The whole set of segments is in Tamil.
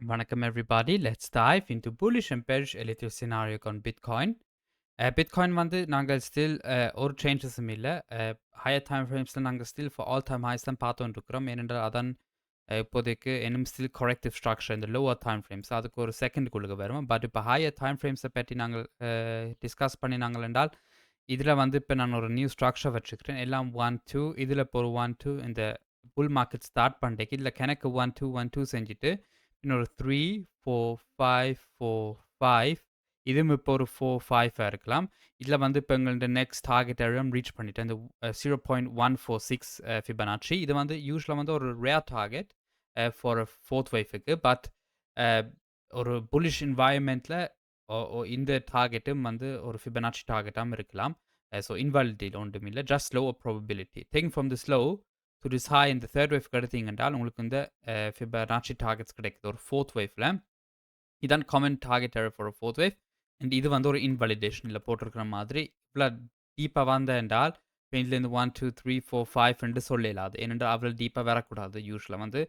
Welcome everybody. Let's dive into bullish and bearish relative scenario on Bitcoin. Bitcoin வந்து நாங்கள் ஸ்டில் ஒரு சேஞ்சஸும் இல்லை. ஹையர் டைம் ஃப்ரேம்ஸில் நாங்கள் still for all time highs தான் பார்த்துட்டு இருக்கிறோம். ஏனென்றால் அதன் இப்போதைக்கு இன்னும் ஸ்டில் கரெக்டிவ் ஸ்ட்ரக்சர் இந்த லோவர் டைம் ஃப்ரேம்ஸ் அதுக்கு ஒரு செகண்டுக்குள்ளுக்கு வரும். பட் இப்போ ஹையர் டைம் ஃப்ரேம்ஸை பற்றி நாங்கள் டிஸ்கஸ் பண்ணினாங்கள் என்றால் இதில் வந்து இப்போ நான் ஒரு நியூ ஸ்ட்ரக்சர் வச்சுக்கிறேன். எல்லாம் 1-2 இதில் இப்போ ஒரு 1-2 இந்த புல் மார்க்கெட் ஸ்டார்ட் பண்ணிட்டேன். இதில் கணக்கு 1-2 செஞ்சுட்டு இன்னொரு 3 4 5 4 5 இதுவும் இப்போ ஒரு 4 5 இருக்கலாம். இதில் வந்து இப்போ எங்களோட நெக்ஸ்ட் டார்கெட் ஏரியா ரீச் பண்ணிட்டேன். இந்த 0.146 ஃபிபனாச்சி இது வந்து யூஸ்வலாக வந்து ஒரு ரேர் டார்கெட் ஃபார் ஃபோர்த் வேவ்க்கு. பட் ஒரு புல்லிஷ் என்வாயன்மெண்ட்டில் இந்த டார்கெட்டும் வந்து ஒரு ஃபிபனாச்சி டார்கெட்டாகவும் இருக்கலாம். ஸோ இன்வாலிடிட்டி ஒன்றும் இல்லை, just lower probability. Think from this low to this high இந்த தேர்ட் வேவ் எடுத்தீங்க என்றால் உங்களுக்கு இந்த ஃபிபனாச்சி டார்கெட்ஸ் கிடைக்குது ஒரு ஃபோர்த் வேவ்ல. இதான் common target area for fourth wave. And இது வந்து ஒரு இன்வாலிடேஷனில் போட்டிருக்கிற மாதிரி இவ்வளோ டீப்பாக வந்த என்றால் இதுலேருந்து 1 2 3 4 5 என்று சொல்லலாது. ஏனென்றால் அவ்வளோ டீப்பாக வரக்கூடாது யூஸ்வலாக வந்து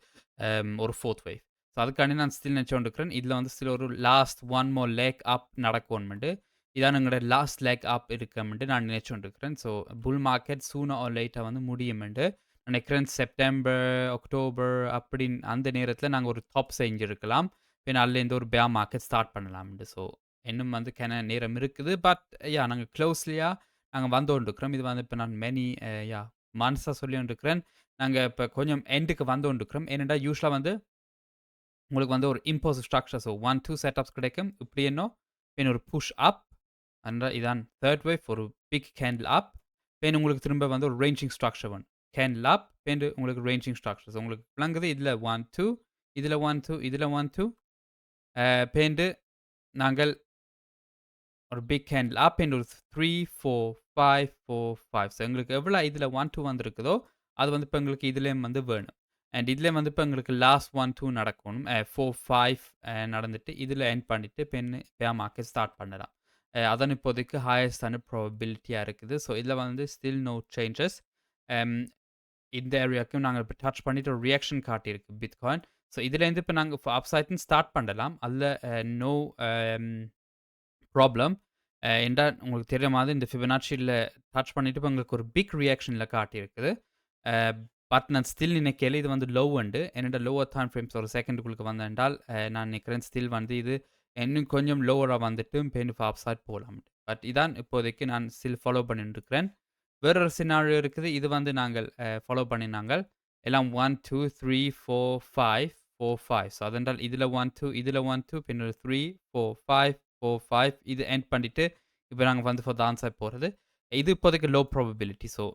ஒரு ஃபோர்த் வேவ். ஸோ அதுக்காண்டி நான் ஸ்டில் நினச்சோண்டுக்கிறேன். இதில் வந்து ஸ்டில் ஒரு last one more leg up நடக்கும்ட்டு இதான் எங்களோட லாஸ்ட் லேக் அப் இருக்குமெண்டு நான் நினச்சோண்டுக்கிறேன். So bull market sooner or லேட்டாக வந்து முடியுமெண்டு நினைக்கிறேன். செப்டம்பர் அக்டோபர் அப்படின்னு அந்த நேரத்தில் நாங்கள் ஒரு டாப் செஞ்சுருக்கலாம். பின் அதுலேருந்து ஒரு பேர் மார்க்கெட் ஸ்டார்ட் பண்ணலாம்ண்டு. ஸோ இன்னும் வந்து நேரம் இருக்குது. பட் நாங்கள் க்ளோஸ்லியாக நாங்கள் வந்து கொண்டிருக்கிறோம். இது வந்து இப்போ நான் மெனி மந்த்ஸாக சொல்லி கொண்டிருக்கிறேன். நாங்கள் இப்போ கொஞ்சம் எண்டுக்கு வந்து கொண்டிருக்கிறோம். ஏனென்றால் யூஸ்வலாக வந்து உங்களுக்கு வந்து ஒரு இம்போசிட் ஸ்ட்ரக்சர். ஸோ 1-2 செட்டப்ஸ் கிடைக்கும். இப்படி என்ன பின் ஒரு புஷ் அப் அண்ட் இதான் தேர்ட் வேவ் ஒரு பிக் கேண்டில் அப். பின் உங்களுக்கு திரும்ப வந்து ஒரு ரேஞ்சிங் ஸ்ட்ரக்சர் ஒன் கேண்டில் அப் பின் உங்களுக்கு ரேஞ்சிங் ஸ்ட்ரக்சர்ஸ் உங்களுக்கு விளங்குது. இதில் 1-2 இதில் 1-2 இதில் 1-2 பேண்டு நாங்கள் ஒரு பிக் கேண்டில் அப் அண்ட் ஒரு 3 4 5 4 5. ஸோ எங்களுக்கு எவ்வளோ இதில் 1-2 வந்திருக்குதோ அது வந்து இப்போ எங்களுக்கு இதுலேயும் வந்து வேணும். அண்ட் இதுலேயும் வந்து இப்போ எங்களுக்கு லாஸ்ட் 1-2 நடக்கணும். 4-5 நடந்துட்டு இதில் எண்ட் பண்ணிவிட்டு பென் பேர் மார்க்கெட் ஸ்டார்ட் பண்ணலாம். அதான் இப்போதைக்கு ஹையஸ்டான ப்ராபபிலிட்டியாக இருக்குது. ஸோ இதில் வந்து ஸ்டில் நோ சேஞ்சஸ். இந்த ஏரியாவுக்கும் நாங்கள் இப்போ டச் பண்ணிவிட்டு ஒரு ரியாக்ஷன் காட்டியிருக்கு பிட்காயின். ஸோ இதுலேருந்து இப்போ நாங்கள் அப்சைட்னு ஸ்டார்ட் பண்ணலாம். அதில் நோ ப்ராப்ளம். என்றால் உங்களுக்கு தெரிய மாதிரி இந்த ஃபிபனாச்சியில் டச் பண்ணிவிட்டு இப்போ உங்களுக்கு ஒரு பிக் ரியாக்ஷனில் காட்டியிருக்குது. பட் நான் ஸ்டில் நினைக்கல இது வந்து லோ உண்டு. என்னோட லோவர் டைம் ஃப்ரேம்ஸ் ஒரு செகண்டுக்குள்ளுக்கு வந்தென்றால் நான் நினைக்கிறேன் ஸ்டில் வந்து இது இன்னும் கொஞ்சம் லோவராக வந்துட்டு பெயின் அப்சைட் போகலாம். பட் இதான் இப்போதைக்கு நான் ஸ்டில் ஃபாலோ பண்ணிட்டு இருக்கிறேன். வேறொரு சினாரியோ இருக்குது. இது வந்து நாங்கள் ஃபாலோ பண்ணினாங்கள் எல்லாம் 1 2 3 4 5 4 5. ஸோ அதென்றால் இதில் 1 2 இதில் 1 2 பின்னர் 3 4 5 4 5 இது எண்ட் பண்ணிவிட்டு இப்போ நாங்கள் வந்து ஃபார் த ஆன்சர் போகிறது. இது இப்போதைக்கு லோ ப்ராபபிலிட்டி. ஸோ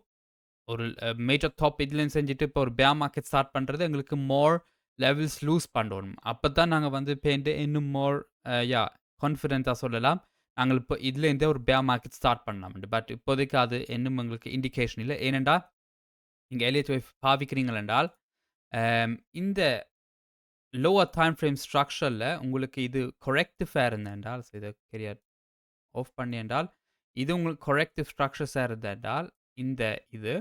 ஒரு மேஜர் டாப் இதுலேயும் செஞ்சுட்டு இப்போ ஒரு பேர் மார்க்கெட் ஸ்டார்ட் பண்ணுறது எங்களுக்கு மோர் லெவல்ஸ் லூஸ் பண்ணணும். அப்போ தான் நாங்கள் வந்து பேண்டு இன்னும் மோர் கான்ஃபிடென்ட்டாக சொல்லலாம். நாங்கள் இப்போ இதுலேருந்தே ஒரு பேர் மார்க்கெட் ஸ்டார்ட் பண்ணலாம். பட் இப்போதைக்கு அது இன்னும் எங்களுக்கு இண்டிகேஷன் இல்லை. ஏனென்றால் நீங்கள் எலியட் வேவ் பாவிக்கிறீங்கள் என்றால் இந்த லோவர் டைம் ஃப்ரேம் ஸ்ட்ரக்சரில் உங்களுக்கு இது கரெக்டிவாக இருந்தென்றால் இதை கெரியர் ஆஃப் பண்ணி என்றால் இது உங்களுக்கு கரெக்டிவ் ஸ்ட்ரக்சர்ஸாக இருந்தென்றால் இந்த இது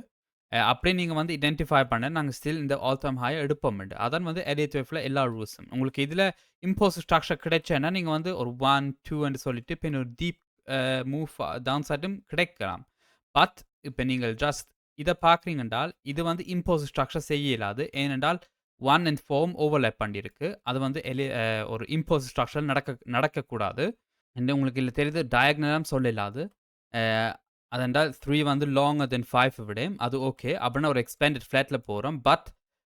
அப்படியே நீங்கள் வந்து ஐடென்டிஃபை பண்ண நாங்கள் ஸ்டில் இந்த ஆல் டைம் ஹை எடுப்போம். அதான் வந்து எலியட் வேவ்ல எல்லா ரூல்ஸும் உங்களுக்கு இதில் இம்போசிட் ஸ்ட்ரக்சர் கிடைச்சேன்னா நீங்கள் வந்து ஒரு 1 2 சொல்லிட்டு பின் ஒரு டீப் மூவ் டவுன் சைடும் கிடைக்கலாம். பட் இப்போ நீங்கள் ஜஸ்ட் இதை பார்க்குறீங்க என்றால் இது வந்து இம்போசிட் ஸ்ட்ரக்சர் செய்ய இயலாது. ஏனென்றால் 1 and 4 ஓவர்லேப் பண்ணியிருக்கு. அது வந்து ஒரு இம்போசிட் ஸ்ட்ரக்சர் நடக்கக்கூடாது. அண்ட் உங்களுக்கு இதில் தெரியுது டயக்னலாம் சொல்லலாது. அதென்றால் 3 வந்து லாங்கர் தென் 5 விடையும் அது ஓகே. அப்படின்னா ஒரு எக்ஸ்பேண்டட் ஃப்ளாட்டில் போகிறோம். பட்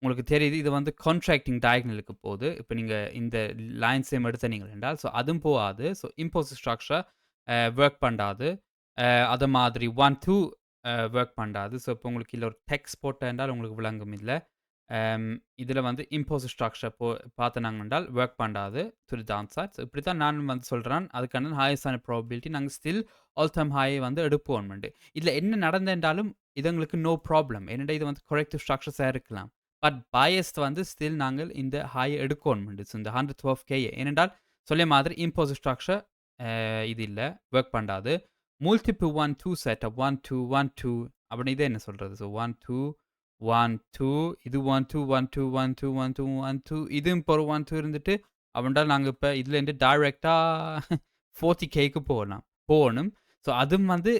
உங்களுக்கு தெரியுது இது வந்து கான்ட்ராக்டிங் டயக்னலுக்கு போகுது. இப்போ நீங்கள் இந்த லைன் சேம் எடுத்தீங்க என்றால் ஸோ அதுவும் போகாது. ஸோ இம்போசிட் ஸ்ட்ரக்சர் ஒர்க் பண்ணாது. அது மாதிரி 1 2 ஒர்க் பண்ணாது. ஸோ இப்போ உங்களுக்கு இல்லை ஒரு டெக்ஸ்ட் போட்ட என்றால் உங்களுக்கு விளங்கும் இல்லை. இதில் வந்து இம்போசிட் ஸ்ட்ரக்சர் பார்த்தனாங்க என்றால் ஒர்க் பண்ணாது to the down side. So இப்படி தான் நான் வந்து சொல்கிறேன். அதுக்கான ஹையஸ்டான ப்ராபபிலிட்டி நாங்கள் ஸ்டில் ஆல் டைம் ஹை வந்து எடுப்போம். இதில் என்ன நடந்தென்றாலும் இது எங்களுக்கு நோ ப்ராப்ளம். ஏனென்றால் இது வந்து கரெக்டிவ் ஸ்ட்ரக்சர்ஸாக இருக்கலாம். பட் பயஸ்ட் வந்து ஸ்டில் நாங்கள் இந்த ஹை எடுக்கணும். ஸோ இந்த 112K ஏனென்றால் சொல்லிய மாதிரி இம்போசிட் ஸ்ட்ரக்சர் இது இல்லை ஒர்க் பண்ணாது. மல்டிபிள் 1 2 செட்டப் 1 2 1 2 அப்படின்னு இதை என்ன சொல்கிறது. ஸோ 1 2 1 2 இது 1 2 1 2 1 2 1 2 1 2 இதுவும் இப்போ ஒரு 1 2 இருந்துட்டு அவன்டால் நாங்க இப்ப இதுலேருந்து டைரக்ட்டா 40Kக்கு போகணும். ஸோ அதுவும் வந்து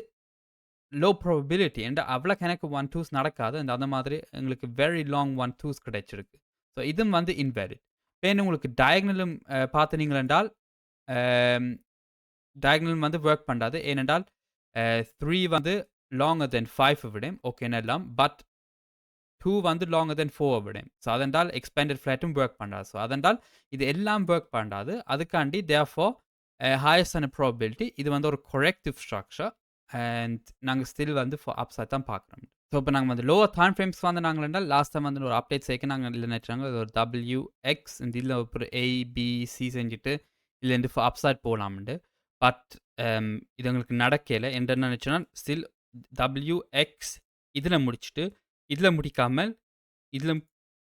லோ ப்ராபபிலிட்டி. ஏன்டா அவ்வளோக்கு எனக்கு 1, 2ஸ் நடக்காது. அந்த மாதிரி எங்களுக்கு வெரி லாங் 1, 2ஸ் கிடைச்சிருக்கு. ஸோ இதுவும் வந்து இன்வேலிட். இப்ப உங்களுக்கு டயகனலும் பார்த்தீர்கள் என்றால், அம் டயகனல் வந்து வொர்க் பண்ணாது. ஏனென்றால் 3 வந்து லாங்கர் தென் 5 விட ஓகேன்னு எல்லாம். பட் 2 வந்து லாங்கர் தென் 4 விட. ஸோ அதென்றால் எக்ஸ்பேண்டட் ஃபிளாட்டும் வொர்க் பண்ணாது. ஸோ அதென்றால் இது எல்லாம் வொர்க் பண்ணாது. அதுக்காண்டி தேர்ஃபோர் ஹையஸ்டான ப்ராபபிலிட்டி இது வந்து ஒரு கொரெக்டிவ் ஸ்ட்ரக்சர் அண்ட் நாங்க ஸ்டில் வந்து ஃபார் அப்சைட் தான் பார்க்குறோம். ஸோ இப்போ நாங்க வந்து லோவர் டைம் ஃப்ரேம்ஸ் வந்து நாங்கள் என்றால் லாஸ்ட் டைம் வந்து ஒரு அப்டேட் சேர்க்க நாங்கள் இல்லை நினைச்சாங்க ஒரு WX இந்த இதில் ஒரு ABC செஞ்சுட்டு இதுலேருந்து ஃபார் அப்சைட் போகலாம்ண்டு. பட் இது எங்களுக்கு நடக்கலை. என்ன நினச்சோன்னா ஸ்டில் WX இதில் முடிச்சுட்டு இதில் முடிக்காமல் இதில்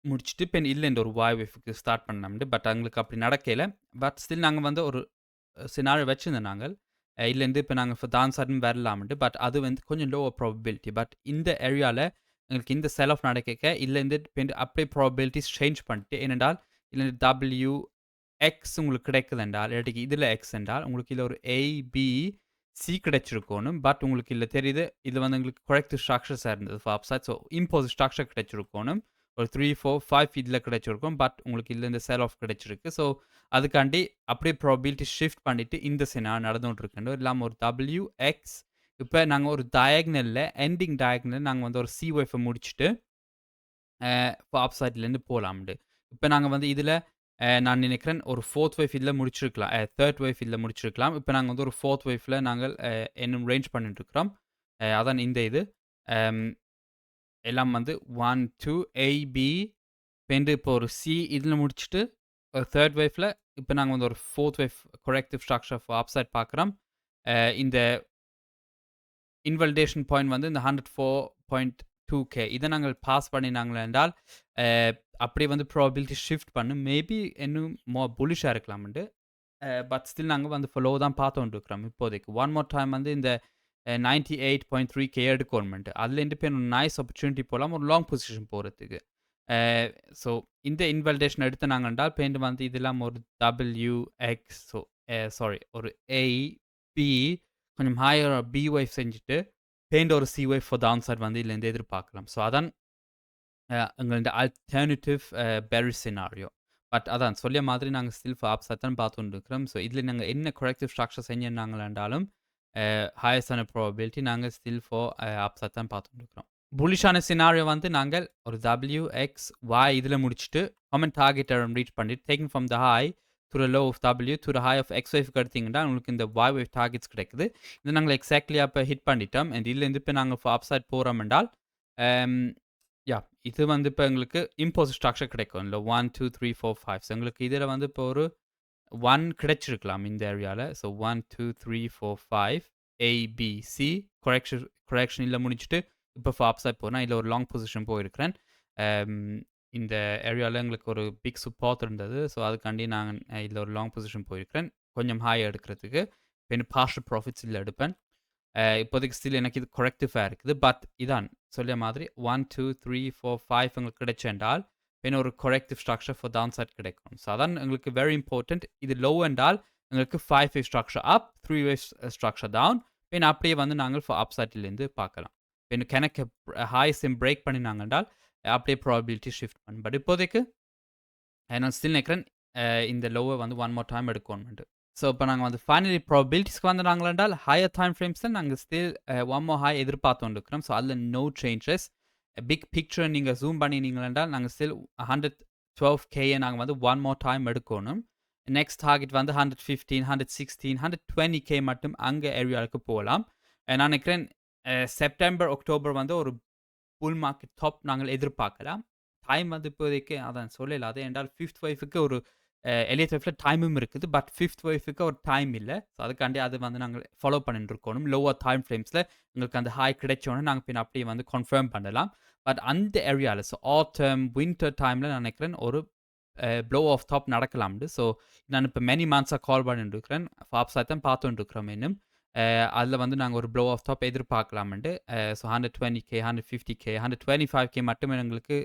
முடிச்சுட்டு பெண் இல்லை இந்த ஒரு வாய் வேஃபுக்கு ஸ்டார்ட் பண்ணோம்ண்டு. பட் எங்களுக்கு அப்படி நடக்கலை. பட் ஸ்டில் நாங்கள் வந்து ஒரு சினாரியோ வச்சுருந்தோம் நாங்கள். இதுலேருந்து இப்போ நாங்கள் ஃபார் டான்ஸாட்டும் வரலாம்ண்டு. பட் அது வந்து கொஞ்சம் லோவர் ப்ராபபிலிட்டி. பட் இந்த ஏரியாவில் எங்களுக்கு இந்த செல் ஆஃப் நடக்க இதுலேருந்து அப்படியே ப்ராபபிலிட்டிஸ் சேஞ்ச் பண்ணிட்டு ஏனென்றால் இதுலேருந்து WX உங்களுக்கு கிடைக்குது என்றால் இல்லாட்டிக்கு இதில் எக்ஸ் என்றால் உங்களுக்கு இதில் ஒரு ABC கிடைச்சிருக்கணும். பட் உங்களுக்கு இல்லை தெரியுது இது வந்து எங்களுக்கு கொரெக்டிவ் ஸ்ட்ரக்சர்ஸாக இருந்தது for upside. So impulsive structure கிடைச்சிருக்கணும். ஒரு 3, 4, 5 இதில் கிடைச்சிருக்கும். பட் உங்களுக்கு இதில் இந்த செல் ஆஃப் கிடைச்சிருக்கு. ஸோ அதுக்காண்டி அப்படியே ப்ராபபிலிட்டி ஷிஃப்ட் பண்ணிட்டு இந்த சினாரியோ நடந்துகிட்டு இருக்குன்னு இல்லாமல் ஒரு WX இப்போ நாங்கள் ஒரு டயக்னலில் எண்டிங் டயக்னலில் நாங்கள் வந்து ஒரு C வேஃபை முடிச்சுட்டு ஃபார் அப்சைட்லேருந்து போகலாம்ண்டு. இப்போ நாங்கள் வந்து இதில் நான் நினைக்கிறேன் ஒரு 4th வேவ் இதில் முடிச்சிருக்கலாம். 3rd வேவ் இதில் முடிச்சிருக்கலாம். இப்போ நாங்கள் வந்து ஒரு 4th வேவ்ல நாங்கள் இன்னும் ரேஞ்ச் பண்ணிட்டு இருக்கிறோம். அதான் இந்த இது எல்லாம் வந்து 1, 2 AB இப்போ ஒரு C இதில் முடிச்சுட்டு ஒரு 3rd வேவ்ல இப்போ நாங்கள் வந்து ஒரு 4th wave corrective structure for upside பார்க்குறோம். இந்த இன்வலிடேஷன் பாயிண்ட் வந்து இந்த 104.2K இதை நாங்கள் பாஸ் பண்ணினாங்களே என்றால் அப்படியே வந்து ப்ராபபிலிட்டி ஷிஃப்ட் பண்ணும். மேபி இன்னும் புலிஷாக இருக்கலாம்ண்டு. பட் ஸ்டில் நாங்கள் வந்து ஃபாலோ தான் பார்த்துட்டு இருக்கிறோம் இப்போதைக்கு. ஒன் மோர் டைம் வந்து இந்த 98.3K எடுக்கணுமெண்ட் அதுலேருந்து போய் நைஸ் ஆப்பர்ச்சுனிட்டி போகலாம் ஒரு லாங் பொசிஷன் போகிறதுக்கு. ஸோ இந்த இன்வலிடேஷன் எடுத்து நாங்கள் என்றால் பெயிண்ட் வந்து இதெல்லாம் ஒரு WX ஸோ ஒரு AB கொஞ்சம் ஹையர் B வேவ் செஞ்சுட்டு பெயிண்ட் ஒரு C wave for down side வந்து இதுலேருந்து எதிர்பார்க்கலாம். ஸோ அதான் எங்களோட ஆல்டர்னேட்டிவ் பெரிஷ் சினாரியோ. பட் அதான் சொல்லிய மாதிரி நாங்கள் ஸ்டில் ஃபார் அப்சைட் தான் பார்த்துட்டு இருக்கிறோம். ஸோ இதில் நாங்கள் என்ன கொரெக்டிவ் ஸ்ட்ரக்சர் செஞ்சிருந்தாங்களாண்டாலும் ஹையஸ்டான ப்ராபபிலிட்டி நாங்கள் ஸ்டில் ஃபார் அப்சைட் தான் பார்த்துட்டு இருக்கிறோம். புலிஷான சினாரியோ வந்து நாங்கள் ஒரு WXY இதில் முடிச்சுட்டு காமன் டார்கெட்டை ரீச் பண்ணிட்டு taking from the high to the low of W to the high of X wave எடுத்தீங்கன்னா உங்களுக்கு இந்த Y வேவ் டார்கெட்ஸ் கிடைக்குது. இது நாங்கள் எக்ஸாக்ட்லி அப்போ ஹிட் பண்ணிட்டோம். அண்ட் இதுலேருந்து இப்போ நாங்கள் ஃபார் அப்சைட் போகிறோம் என்றால் இது வந்து இப்போ எங்களுக்கு இம்போசிட் ஸ்ட்ரக்சர் கிடைக்கும். இல்லை 1, 2, 3, 4, 5 ஸோ எங்களுக்கு இதில் வந்து இப்போ ஒரு 1 கிடைச்சிருக்கலாம் இந்த ஏரியாவில். ஸோ 1, 2, 3, 4, 5 ABC கொரெக்ஷன் இல்லை முடிச்சுட்டு இப்போ ஃபார் அப்சைட் போனால் இதில் ஒரு லாங் பொசிஷன் போயிருக்கிறேன். இந்த ஏரியாவில் எங்களுக்கு ஒரு பிக் சப்போர்ட் இருந்தது. ஸோ அதுக்காண்டி நான் இதில் ஒரு லாங் பொசிஷன் போயிருக்கிறேன் கொஞ்சம் ஹாய் எடுக்கிறதுக்கு. இப்போ இன்னும் பார்ஷல் ப்ராஃபிட்ஸ் இல்லை எடுப்பேன். இப்போதைக்கு ஸ்டில் எனக்கு இது கொரெக்டிவாக இருக்குது. பட் இதான் சொல்லிய மாதிரி 1, 2, 3, 4, 5 எங்களுக்கு கிடைச்சென்றால் பின் ஒரு கொரெக்டிவ் ஸ்ட்ரக்சர் ஃபார் டவுன் சைட் கிடைக்கும். ஸோ அதான் எங்களுக்கு வெரி இம்பார்ட்டன்ட். இது லோ என்றால் எங்களுக்கு 5 வேவ் ஸ்ட்ரக்சர் அப் 3 வேவ் ஸ்ட்ரக்சர் டவுன் பின் அப்படியே வந்து நாங்கள் ஃபார் அப் சைட்லேருந்து பார்க்கலாம். பின் கணக்கு ஹாய்ஸையும் பிரேக் பண்ணினாங்க என்றால் அப்படியே ப்ராபபிலிட்டி ஷிஃப்ட் பண்ணும். பட் இப்போதைக்கு நான் ஸ்டில் நினைக்கிறேன் இந்த லோவை வந்து ஒன் மோர் டைம் எடுக்கணும்ட்டு. ஸோ இப்போ நாங்கள் வந்து ஃபைனலி ப்ராபபிலிட்டிஸ்க்கு வந்து நாங்கள் என்றால் ஹையர் டைம் ஃப்ரேம்ஸில் நாங்கள் ஸ்டில் ஒன் மோர் ஹை எதிர்பார்த்து இருக்கிறோம். ஸோ அதில் நோ சேஞ்சஸ். பிக் பிக்சர் நீங்கள் ஜூம் பண்ணினீங்க என்றால் நாங்கள் ஸ்டில் 112K நாங்கள் வந்து ஒன் மோர் டைம் எடுக்கணும். நெக்ஸ்ட் டார்கெட் வந்து 115, 116, 120K மட்டும் அங்கே ஏரியாவுக்கு போகலாம். நான் நினைக்கிறேன் செப்டம்பர், அக்டோபர் வந்து ஒரு புல் மார்க்கெட் டாப் நாங்கள் எதிர்பார்க்கலாம். டைம் வந்து இப்போதைக்கு அதான் சொல்லல. அது என்றால் 5th வேவ்க்கு ஒரு எலியட் வேவ்ல டைமும் இருக்குது. பட் 5th வேவ்க்கு ஒரு டைம் இல்லை. ஸோ அதுக்காண்டி அது வந்து நாங்கள் ஃபாலோ பண்ணிட்டு இருக்கணும். லோவர் டைம் ஃப்ரேம்ஸில் எங்களுக்கு அந்த ஹை கிடைச்சோன்னு நாங்கள் பின் அப்படியே வந்து கன்ஃபார்ம் பண்ணலாம். பட் அந்த ஏரியாவில் ஸோ ஆட்டம் வின்டர் டைமில் நான் நினைக்கிறேன் ஒரு ப்ளோ ஆஃப் டாப் நடக்கலாம்னு. ஸோ நான் இப்போ மெனி மந்த்ஸாக கால் பண்ணிட்டு இருக்கிறேன். ஃபாப்ஸாக தான் பார்த்துட்டு இருக்கிறோம் இன்னும். அதில் வந்து நாங்கள் ஒரு ப்ளோ ஆஃப் டாப் எதிர்பார்க்கலாம்ட்டு. ஸோ 120K, 150K, 125K மட்டுமே எங்களுக்கு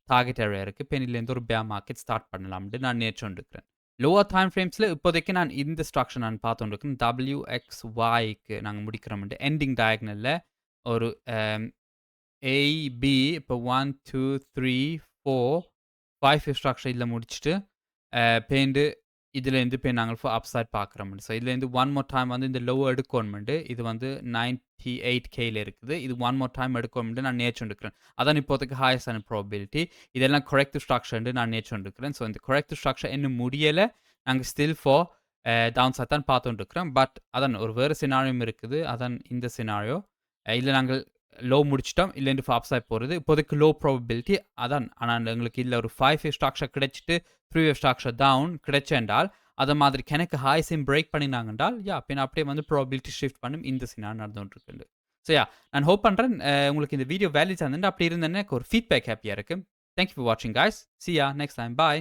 டார்கெட் ஏரியா இருக்குது. பெண்ணிலேருந்து ஒரு பேர் மார்க்கெட் ஸ்டார்ட் பண்ணலாம்ட்டு நான் நினைச்சுட்டு இருக்கிறேன். லோவர் டைம் ஃப்ரேம்ஸில் இப்போதைக்கு நான் இந்த ஸ்ட்ரக்சர் நான் பார்த்துருக்கேன் WXYக்கு நாங்கள் முடிக்கிறோம்ட்டு எண்டிங் டயக்னலில் ஒரு ஏபி இப்போ 1 2 3 4 5 ஸ்ட்ரக்சர் இதில் முடிச்சுட்டு பேண்டு இதுலேருந்து இப்போ நாங்கள் அப்சைட் பார்க்குறோம் ஸோ இதுலேருந்து ஒன் மோர் டைம் வந்து இந்த லோ எடுக்கணுமெண்டு இது வந்து 98Kல இருக்குது இது ஒன் மோர் டைம் எடுக்கணுமெண்டு நான் நேச்சுருக்கிறேன் அதான் இப்போதைக்கு ஹையஸ்டான ப்ராபிலிட்டி இதெல்லாம் கரெக்ட் ஸ்ட்ரக்சர்ண்டு நான் நேச்சுருக்கிறேன் ஸோ இந்த கரெக்ட் ஸ்ட்ரக்சர் இன்னும் முடியலை நாங்கள் ஸ்டில் ஃபார் டவுன் சைட் தான் பார்த்துட்டுருக்குறோம் பட் அதான் ஒரு வேறு சினாரியும் இருக்குது அதான் இந்த சினாரியோ இதில் நாங்கள் லோ முடிச்சிட்டோம் இல்லைன்னு அப் சைட் போகிறது இப்போதைக்கு லோ ப்ராபபிலிட்டி அதான் ஆனால் எங்களுக்கு இதில் ஒரு 5 ஸ்ட்ரக்சர் கிடைச்சிட்டு 3 ஸ்ட்ரக்சர் டவுன் கிடைச்சென்றால் அதை மாதிரி கணக்கு ஹாய்ஸையும் பிரேக் பண்ணினாங்கன்றால் பின் அப்படியே வந்து ப்ராபிலிட்டி ஷிஃப்ட் பண்ணும் இந்த சினாரி நடந்துகிட்டு இருக்குது ஸோ நான் ஹோப் பண்ணுறேன் உங்களுக்கு இந்த வீடியோ வேல்யூஸ் இருந்துட்டு அப்படி இருந்தேன்னு எனக்கு ஒரு ஃபீட்பேக் ஹாப்பியாக இருக்குது தேங்க்யூ ஃபார் வாட்சிங் guys see ya next time bye